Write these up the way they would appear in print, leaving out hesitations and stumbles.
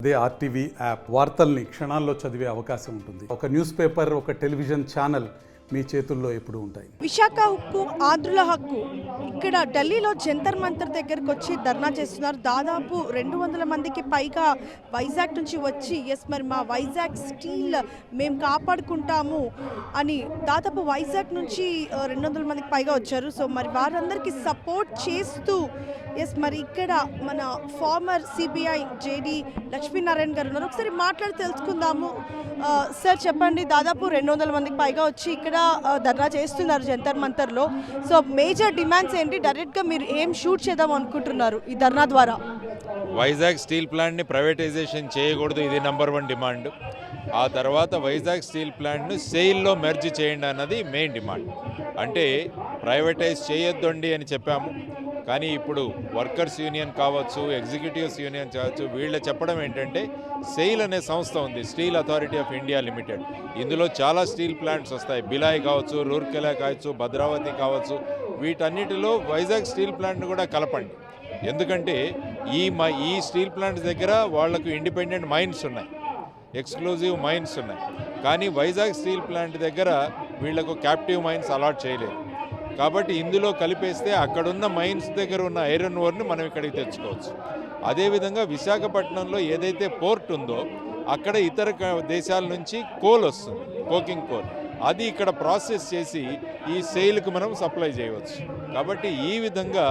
అదే RTV app వార్తల్ని క్షణాల్లో చదివే అవకాశం ఉంటుంది. ఒక న్యూస్ పేపర్, ఒక టెలివిజన్ ఛానల్ మీ చేతుల్లో ఎప్పుడూ ఉంటాయి. విశాఖ ఉక్కు ఆంధ్రుల హక్కు ఇక్కడ ఢిల్లీలో జంతర్ మంతర్ దగ్గరకు వచ్చి ధర్నా చేస్తున్నారు. దాదాపు 200 మందికి పైగా వైజాగ్ నుంచి వచ్చి మరి మా వైజాగ్ స్టీల్ మేము కాపాడుకుంటాము అని దాదాపు వైజాగ్ నుంచి 200 మందికి పైగా వచ్చారు. సో మరి వారందరికీ సపోర్ట్ చేస్తూ మరి ఇక్కడ మన ఫార్మర్ సిబిఐ జేడి లక్ష్మీనారాయణ గారు ఉన్నారు. ఒకసారి మాట్లాడి తెలుసుకుందాము. సార్ చెప్పండి, దాదాపు 200 మందికి పైగా వచ్చి ఇక్కడ ధర్నా చేస్తున్నారు జంతర్ మంతర్లో. సో మేజర్ డిమాండ్స్ ఏంటి? డైరెక్ట్గా మీరు ఏం షూట్ చేద్దాం అనుకుంటున్నారు ఈ ధర్నా ద్వారా? వైజాగ్ స్టీల్ ప్లాంట్ని ప్రైవేటైజేషన్ చేయకూడదు, ఇది నెంబర్ 1 డిమాండ్. ఆ తర్వాత వైజాగ్ స్టీల్ ప్లాంట్ను సెయిల్లో మెర్జ్ చేయండి అన్నది మెయిన్ డిమాండ్. అంటే ప్రైవేటైజ్ చేయొద్దండి అని చెప్పాము, కానీ ఇప్పుడు వర్కర్స్ యూనియన్ కావచ్చు, ఎగ్జిక్యూటివ్స్ యూనియన్ కావచ్చు, వీళ్ళ చెప్పడం ఏంటంటే సెయిల్ అనే సంస్థ ఉంది, steel authority of India limited. ఇందులో చాలా స్టీల్ ప్లాంట్స్ వస్తాయి, బిలాయ్ కావచ్చు, రూర్కెలా కావచ్చు, భద్రావతి కావచ్చు. వీటన్నిటిలో వైజాగ్ స్టీల్ ప్లాంట్ను కూడా కలపండి. ఎందుకంటే ఈ స్టీల్ ప్లాంట్స్ దగ్గర వాళ్లకు ఇండిపెండెంట్ మైన్స్ ఉన్నాయి, ఎక్స్క్లూజివ్ మైన్స్ ఉన్నాయి. కానీ వైజాగ్ స్టీల్ ప్లాంట్ దగ్గర వీళ్లకు క్యాప్టివ్ మైన్స్ అలాట్ చేయలేదు. కాబట్టి ఇందులో కలిపేస్తే అక్కడున్న మైన్స్ దగ్గర ఉన్న ఐరన్ ఓర్ని మనం ఇక్కడికి తెచ్చుకోవచ్చు. అదేవిధంగా విశాఖపట్నంలో ఏదైతే పోర్ట్ ఉందో అక్కడ ఇతర దేశాల నుంచి కోల్ వస్తుంది, కోకింగ్ కోల్. అది ఇక్కడ ప్రాసెస్ చేసి ఈ సెయిల్కి మనం సప్లై చేయవచ్చు. కాబట్టి ఈ విధంగా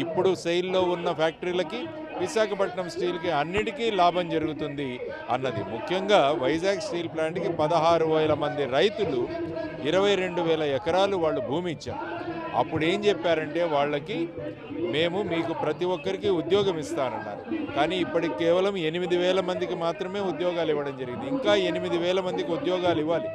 ఇప్పుడు సెయిల్లో ఉన్న ఫ్యాక్టరీలకి, విశాఖపట్నం స్టీల్కి అన్నిటికీ లాభం జరుగుతుంది అన్నది. ముఖ్యంగా వైజాగ్ స్టీల్ ప్లాంట్కి 16,000 మంది రైతులు 22,000 ఎకరాలు వాళ్ళు భూమి ఇచ్చారు. అప్పుడు ఏం చెప్పారంటే వాళ్ళకి మేము మీకు ప్రతి ఒక్కరికి ఉద్యోగం ఇస్తానన్నారు. కానీ ఇప్పటికి కేవలం 8,000 మందికి మాత్రమే ఉద్యోగాలు ఇవ్వడం జరిగింది. ఇంకా 8,000 మందికి ఉద్యోగాలు ఇవ్వాలి.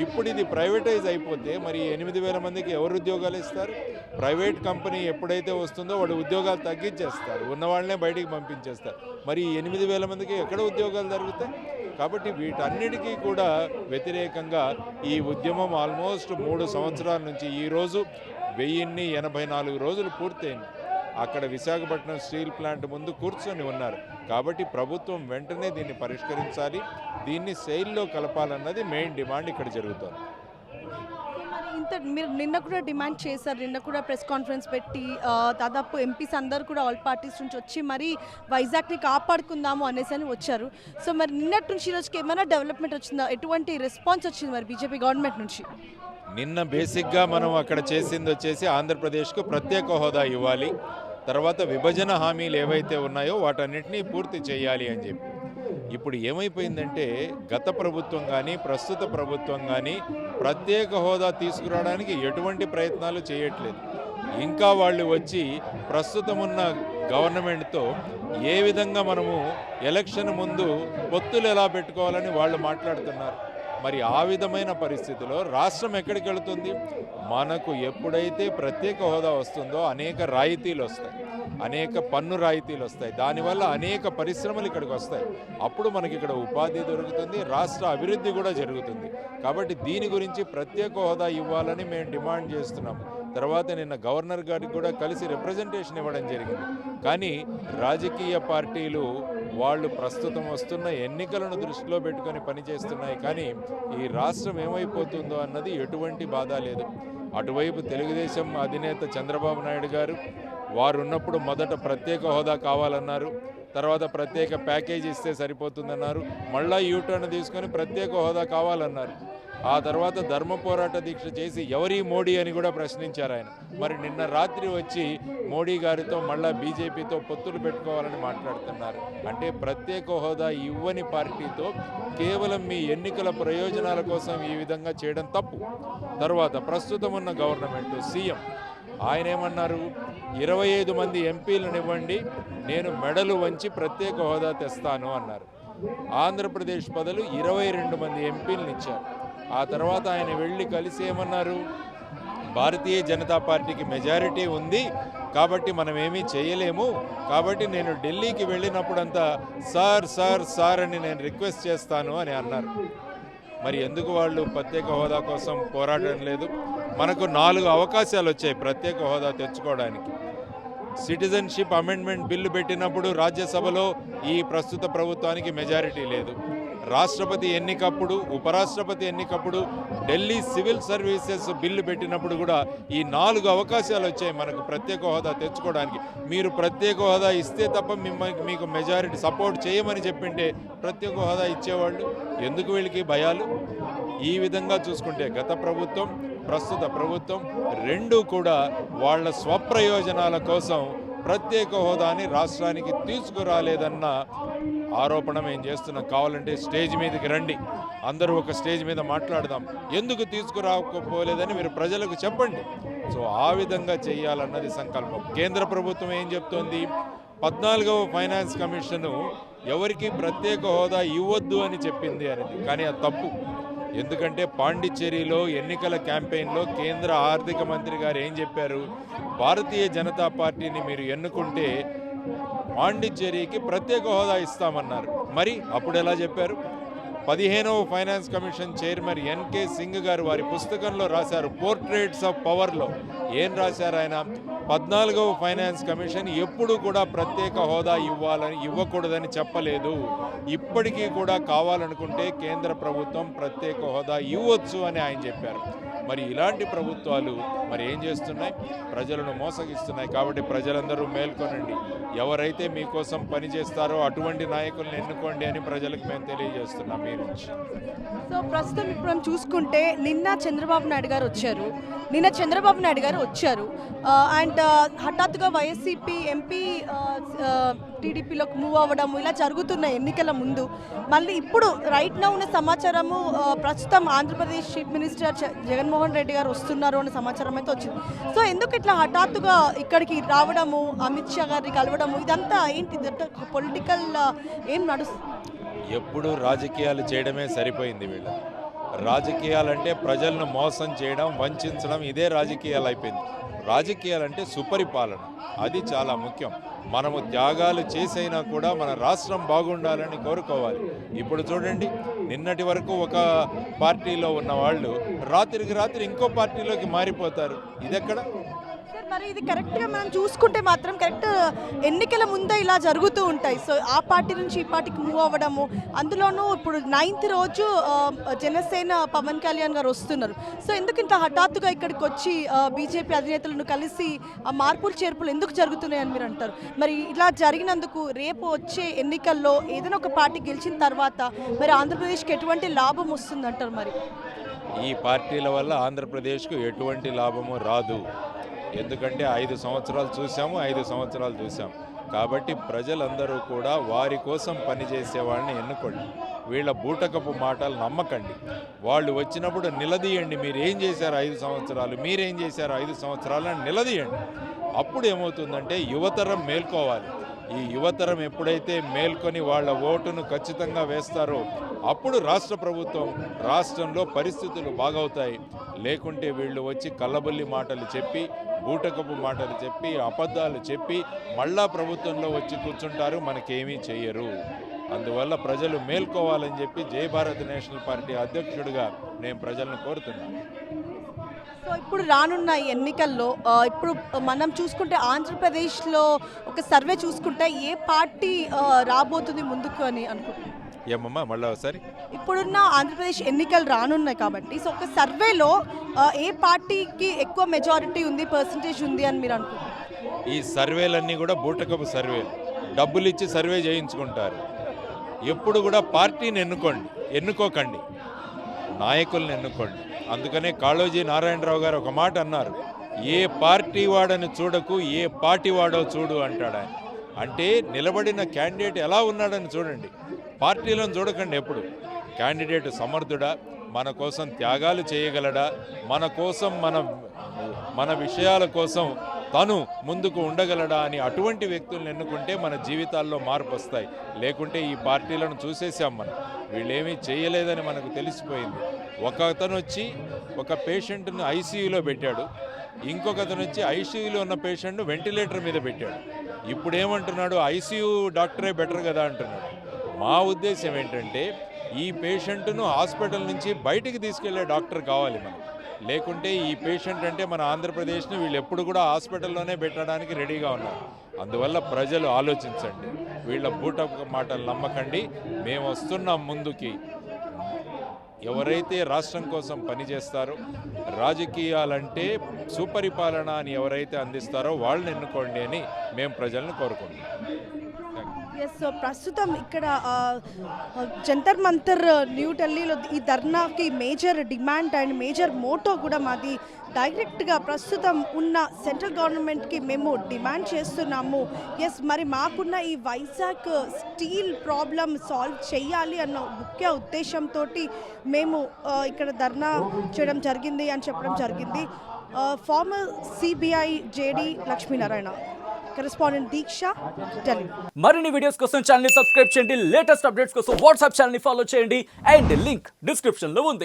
ఇప్పుడు ఇది ప్రైవేటైజ్ అయిపోతే మరి 8,000 మందికి ఎవరు ఉద్యోగాలు ఇస్తారు? ప్రైవేట్ కంపెనీ ఎప్పుడైతే వస్తుందో వాడు ఉద్యోగాలు తగ్గించేస్తారు, ఉన్నవాళ్ళనే బయటికి పంపించేస్తారు. మరి 8,000 మందికి ఎక్కడ ఉద్యోగాలు జరుగుతాయి? కాబట్టి వీటన్నిటికీ కూడా వ్యతిరేకంగా ఈ ఉద్యమం ఆల్మోస్ట్ 3 సంవత్సరాల నుంచి ఈరోజు 1084 రోజులు పూర్తయింది. అక్కడ విశాఖపట్నం స్టీల్ ప్లాంట్ ముందు కూర్చొని ఉన్నారు. కాబట్టి ప్రభుత్వం వెంటనే దీన్ని పరిష్కరించాలి, దీన్ని సెయిల్లో కలపాలన్నది మెయిన్ డిమాండ్ ఇక్కడ జరుగుతుంది. మీరు నిన్న కూడా డిమాండ్ చేశారు, నిన్న కూడా ప్రెస్ కాన్ఫరెన్స్ పెట్టి దాదాపు ఎంపీస్ అందరూ కూడా ఆల్ పార్టీస్ నుంచి వచ్చి మరి వైజాగ్ని కాపాడుకుందాము అనేసి అని వచ్చారు. సో మరి నిన్నటి నుంచి ఈరోజుకి ఏమైనా డెవలప్మెంట్ వచ్చిందా? ఎటువంటి రెస్పాన్స్ వచ్చింది మరి బీజేపీ గవర్నమెంట్ నుంచి? నిన్న బేసిక్గా మనం అక్కడ చేసింది వచ్చేసి ఆంధ్రప్రదేశ్కు ప్రత్యేక హోదా ఇవ్వాలి, తర్వాత విభజన హామీలు ఏవైతే ఉన్నాయో వాటన్నిటినీ పూర్తి చేయాలి అని చెప్పి. ఇప్పుడు ఏమైపోయిందంటే గత ప్రభుత్వం కానీ ప్రస్తుత ప్రభుత్వం కానీ ప్రత్యేక హోదా తీసుకురావడానికి ఎటువంటి ప్రయత్నాలు చేయట్లేదు. ఇంకా వాళ్ళు వచ్చి ప్రస్తుతం ఉన్న గవర్నమెంట్తో ఏ విధంగా మనము ఎలక్షన్ ముందు పొత్తులు ఎలా పెట్టుకోవాలని వాళ్ళు మాట్లాడుతున్నారు. మరి ఆ విధమైన పరిస్థితిలో రాష్ట్రం ఎక్కడికి వెళుతుంది? మనకు ఎప్పుడైతే ప్రత్యేక హోదా వస్తుందో అనేక రాయితీలు వస్తాయి, అనేక పన్ను రాయితీలు వస్తాయి, దానివల్ల అనేక పరిశ్రమలు ఇక్కడికి వస్తాయి. అప్పుడు మనకి ఇక్కడ ఉపాధి దొరుకుతుంది, రాష్ట్ర అభివృద్ధి కూడా జరుగుతుంది. కాబట్టి దీని గురించి ప్రత్యేక హోదా ఇవ్వాలని మేము డిమాండ్ చేస్తున్నాము. తర్వాత నిన్న గవర్నర్ గారికి కూడా కలిసి రిప్రజెంటేషన్ ఇవ్వడం జరిగింది. కానీ రాజకీయ పార్టీలు వాళ్ళు ప్రస్తుతం వస్తున్న ఎన్నికలను దృష్టిలో పెట్టుకొని పనిచేస్తున్నాయి. కానీ ఈ రాష్ట్రం ఏమైపోతుందో అన్నది ఎటువంటి బాధ లేదు. అటువైపు తెలుగుదేశం అధినేత చంద్రబాబు నాయుడు గారు వారు ఉన్నప్పుడు మొదట ప్రత్యేక హోదా కావాలన్నారు, తర్వాత ప్రత్యేక ప్యాకేజీ ఇస్తే సరిపోతుందన్నారు, మళ్ళా యూటర్న్ తీసుకొని ప్రత్యేక హోదా కావాలన్నారు. ఆ తర్వాత ధర్మ పోరాట దీక్ష చేసి ఎవరి మోడీ అని కూడా ప్రశ్నించారు ఆయన. మరి నిన్న రాత్రి వచ్చి మోడీ గారితో మళ్ళా బీజేపీతో పొత్తులు పెట్టుకోవాలని మాట్లాడుతున్నారు. అంటే ప్రత్యేక హోదా ఇవ్వని పార్టీతో కేవలం మీ ఎన్నికల ప్రయోజనాల కోసం ఈ విధంగా చేయడం తప్పు. తర్వాత ప్రస్తుతం ఉన్న గవర్నమెంట్ సీఎం ఆయన ఏమన్నారు? 25 మంది ఎంపీలను ఇవ్వండి, నేను మెడలు వంచి ప్రత్యేక హోదా తెస్తాను అన్నారు. ఆంధ్రప్రదేశ్ బదులు 22 మంది ఎంపీలను ఇచ్చారు. ఆ తర్వాత ఆయన వెళ్ళి కలిసి ఏమన్నారు? భారతీయ జనతా పార్టీకి మెజారిటీ ఉంది కాబట్టి మనం ఏమీ చేయలేము, కాబట్టి నేను ఢిల్లీకి వెళ్ళినప్పుడంతా సార్ సార్ సార్ అని నేను రిక్వెస్ట్ చేస్తాను అని అన్నారు. మరి ఎందుకు వాళ్ళు ప్రత్యేక హోదా కోసం పోరాడడం లేదు? మనకు 4 అవకాశాలు వచ్చాయి ప్రత్యేక హోదా తెచ్చుకోవడానికి. సిటిజన్షిప్ అమెండ్మెంట్ బిల్లు పెట్టినప్పుడు రాజ్యసభలో ఈ ప్రస్తుత ప్రభుత్వానికి మెజారిటీ లేదు. రాష్ట్రపతి ఎన్నికప్పుడు, ఉపరాష్ట్రపతి ఎన్నికప్పుడు, ఢిల్లీ సివిల్ సర్వీసెస్ బిల్లు పెట్టినప్పుడు కూడా ఈ 4 అవకాశాలు వచ్చాయి మనకు ప్రత్యేక హోదా తెచ్చుకోవడానికి. మీరు ప్రత్యేక హోదా ఇస్తే తప్ప మీకు మెజారిటీ సపోర్ట్ చేయమని చెప్పింటే ప్రత్యేక హోదా ఇచ్చేవాళ్ళు. ఎందుకు వీళ్ళకి భయాలు? ఈ విధంగా చూసుకుంటే గత ప్రభుత్వం, ప్రస్తుత ప్రభుత్వం రెండూ కూడా వాళ్ళ స్వప్రయోజనాల కోసం ప్రత్యేక హోదాని రాష్ట్రానికి తీసుకురాలేదన్న ఆరోపణ మేము చేస్తున్నాం. కావాలంటే స్టేజ్ మీదకి రండి, అందరూ ఒక స్టేజ్ మీద మాట్లాడదాం. ఎందుకు తీసుకురాకపోలేదని మీరు ప్రజలకు చెప్పండి. సో ఆ విధంగా చేయాలన్నది సంకల్పం. కేంద్ర ప్రభుత్వం ఏం చెప్తోంది? 14వ ఫైనాన్స్ కమిషను ఎవరికి ప్రత్యేక హోదా ఇవ్వద్దు అని చెప్పింది అనేది. కానీ అది తప్పు. ఎందుకంటే పాండిచ్చేరిలో ఎన్నికల క్యాంపెయిన్లో కేంద్ర ఆర్థిక మంత్రి గారు ఏం చెప్పారు? భారతీయ జనతా పార్టీని మీరు ఎన్నుకుంటే పాండిచ్చేరికి ప్రత్యేక హోదా ఇస్తామన్నారు. మరి అప్పుడు ఎలా చెప్పారు? 15వ finance commission chairman NK Singh గారు వారి పుస్తకంలో రాశారు, పోర్ట్రేట్స్ ఆఫ్ పవర్లో ఏం రాశారు ఆయన? 14వ ఫైనాన్స్ కమిషన్ ఎప్పుడు కూడా ప్రత్యేక హోదా ఇవ్వకూడదని చెప్పలేదు. ఇప్పటికీ కూడా కావాలనుకుంటే కేంద్ర ప్రభుత్వం ప్రత్యేక హోదా ఇవ్వచ్చు అని ఆయన చెప్పారు. మరి ఇలాంటి ప్రభుత్వాలు మరి ఏం చేస్తున్నాయి? ప్రజలను మోసగిస్తున్నాయి. కాబట్టి ప్రజలందరూ మేల్కొనండి. ఎవరైతే మీకోసం పనిచేస్తారో అటువంటి నాయకులను ఎన్నుకోండి అని ప్రజలకు మేము తెలియజేస్తున్నాం మీ నుంచి. సో ప్రస్తుతం ఇప్పుడు మనం చూసుకుంటే నిన్న చంద్రబాబు నాయుడు గారు వచ్చారు అండ్ హఠాత్తుగా వైఎస్సీపీ ఎంపీ టీడీపీలోకి మూవ్ అవ్వడం ఇలా జరుగుతున్న ఎన్నికల ముందు మళ్ళీ ఇప్పుడు రైట్ నౌ ఉన్న సమాచారము ప్రస్తుతం ఆంధ్రప్రదేశ్ చీఫ్ మినిస్టర్ జగన్మోహన్ రెడ్డి గారు వస్తున్నారు అనే సమాచారం అయితే వచ్చింది. సో ఎందుకు ఇట్లా హఠాత్తుగా ఇక్కడికి రావడము, అమిత్ షా గారిని కలవడము, ఇదంతా ఏంటి? పొలిటికల్ ఏం నడుస్తుంది? ఎప్పుడు రాజకీయాలు చేయడమే సరిపోయింది వీళ్ళ. రాజకీయాలంటే ప్రజలను మోసం చేయడం, వంచడం, ఇదే రాజకీయాలు అయిపోయింది. రాజకీయాలంటే సుపరిపాలన, అది చాలా ముఖ్యం. మనము త్యాగాలు చేసైనా కూడా మన రాష్ట్రం బాగుండాలని కోరుకోవాలి. ఇప్పుడు చూడండి, నిన్నటి వరకు ఒక పార్టీలో ఉన్న వాళ్ళు రాత్రికి రాత్రి ఇంకో పార్టీలోకి మారిపోతారు. ఇదెక్కడ? మరి ఇది కరెక్ట్గా మనం చూసుకుంటే మాత్రం కరెక్ట్ ఎన్నికల ముందే ఇలా జరుగుతూ ఉంటాయి. సో ఆ పార్టీ నుంచి ఈ పార్టీకి మూవ్ అవ్వడము, అందులోనూ ఇప్పుడు 9th రోజు జనసేన పవన్ కళ్యాణ్ గారు వస్తున్నారు. సో ఎందుకు ఇంత హఠాత్తుగా ఇక్కడికి వచ్చి బీజేపీ అధినేతలను కలిసి మార్పులు చేర్పులు ఎందుకు జరుగుతున్నాయని మీరు అంటారు? మరి ఇలా జరిగినందుకు రేపు వచ్చే ఎన్నికల్లో ఏదైనా ఒక పార్టీ గెలిచిన తర్వాత మరి ఆంధ్రప్రదేశ్కి ఎటువంటి లాభం వస్తుందంటారు? మరి ఈ పార్టీల వల్ల ఆంధ్రప్రదేశ్కు ఎటువంటి లాభము రాదు. ఎందుకంటే 5 సంవత్సరాలు చూసాము. కాబట్టి ప్రజలందరూ కూడా వారి కోసం పనిచేసే వాళ్ళని ఎన్నుకోండి. వీళ్ళ బూటకపు మాటలు నమ్మకండి. వాళ్ళు వచ్చినప్పుడు నిలదీయండి. మీరు ఏం చేశారు 5 సంవత్సరాలు, మీరేం చేశారు 5 సంవత్సరాలు అని నిలదీయండి. అప్పుడు ఏమవుతుందంటే యువతరం మేల్కోవాలి. ఈ యువతరం ఎప్పుడైతే మేల్కొని వాళ్ళ ఓటును ఖచ్చితంగా వేస్తారో అప్పుడు రాష్ట్ర ప్రభుత్వం, రాష్ట్రంలో పరిస్థితులు బాగవుతాయి. లేకుంటే వీళ్ళు వచ్చి కల్లబొల్లి మాటలు చెప్పి, బూటకపు మాటలు చెప్పి, అబద్ధాలు చెప్పి మళ్ళా ప్రభుత్వంలో వచ్చి కూర్చుంటారు, మనకేమీ చెయ్యరు. అందువల్ల ప్రజలు మేల్కోవాలని చెప్పి జై భారత్ నేషనల్ పార్టీ అధ్యక్షుడిగా నేను ప్రజలను కోరుతున్నాను. సో ఇప్పుడు రానున్న ఎన్నికల్లో ఇప్పుడు మనం చూసుకుంటే ఆంధ్రప్రదేశ్లో ఒక సర్వే చూసుకుంటే ఏ పార్టీ రాబోతుంది ముందుకు అని అనుకుంటున్నాను. ఏమమ్మా మళ్ళీ ఒకసారి? ఇప్పుడున్న ఆంధ్రప్రదేశ్ ఎన్నికలు రానున్నాయి కాబట్టి సో ఒక సర్వేలో ఏ పార్టీకి ఎక్కువ మెజారిటీ ఉంది, పర్సంటేజ్ ఉంది అని మీరు అనుకుంటున్నారు? ఈ సర్వేలన్నీ కూడా బూటకపు సర్వేలు, డబ్బులు ఇచ్చి సర్వే చేయించుకుంటారు. ఎప్పుడు కూడా పార్టీని ఎన్నుకోకండి, నాయకుల్ని ఎన్నుకోండి. అందుకనే కాళోజీ నారాయణరావు గారు ఒక మాట అన్నారు, ఏ పార్టీ వాడని చూడకు, ఏ పార్టీ వాడో చూడు అంటాడు ఆయన. అంటే నిలబడిన క్యాండిడేట్ ఎలా ఉన్నాడని చూడండి, పార్టీలను చూడకండి. ఎప్పుడు క్యాండిడేట్ సమర్థుడా, మన కోసం త్యాగాలు చేయగలడా, మన కోసం మన విషయాల కోసం తను ముందుకు ఉండగలడా అని అటువంటి వ్యక్తులను ఎన్నుకుంటే మన జీవితాల్లో మార్పు వస్తాయి. లేకుంటే ఈ పార్టీలను చూసేసాం మనం, వీళ్ళేమీ చేయలేదని మనకు తెలిసిపోయింది. ఒక అతను వచ్చి ఒక పేషెంట్ను ఐసీయూలో పెట్టాడు, ఇంకొక అతను వచ్చి ఐసీయూలో ఉన్న పేషెంట్ను వెంటిలేటర్ మీద పెట్టాడు. ఇప్పుడు ఏమంటున్నాడు, ఐసీయూ డాక్టరే బెటర్ కదా అంటున్నాడు. మా ఉద్దేశం ఏంటంటే ఈ పేషెంట్ను హాస్పిటల్ నుంచి బయటికి తీసుకెళ్లే డాక్టర్ కావాలి మనకు. లేకుంటే ఈ పేషెంట్ అంటే మన ఆంధ్రప్రదేశ్ని వీళ్ళు ఎప్పుడు కూడా హాస్పిటల్లోనే పెట్టడానికి రెడీగా ఉన్నారు. అందువల్ల ప్రజలు ఆలోచించండి, వీళ్ళ బూట మాటలు నమ్మకండి. మేము వస్తున్నాం ముందుకి. ఎవరైతే రాష్ట్రం కోసం పనిచేస్తారో, రాజకీయాలంటే సుపరిపాలన అని ఎవరైతే అందిస్తారో వాళ్ళని ఎన్నుకోండి అని మేము ప్రజలను కోరుకుంటున్నాం. ఎస్, ప్రస్తుతం ఇక్కడ జంతర్ మంతర్ న్యూఢిల్లీలో ఈ ధర్నాకి major demand and major motto కూడా మాది. డైరెక్ట్గా ప్రస్తుతం ఉన్న సెంట్రల్ గవర్నమెంట్కి మేము డిమాండ్ చేస్తున్నాము. ఎస్, మరి మాకున్న ఈ వైజాగ్ స్టీల్ ప్రాబ్లం సాల్వ్ చేయాలి అన్న ముఖ్య ఉద్దేశంతో మేము ఇక్కడ ధర్నా చేయడం జరిగింది అని చెప్పడం జరిగింది. Former CBI JD Lakshminarayana, correspondent Deeksha, Delhi. మరిన్ని వీడియోస్ కోసం ఛానల్ ని సబ్స్క్రైబ్ చేయండి, లేటెస్ట్ అప్డేట్స్ కోసం వాట్సాప్ ఛానల్ ని ఫాలో చేయండి అండ్ లింక్ డిస్క్రిప్షన్ లో ఉంది.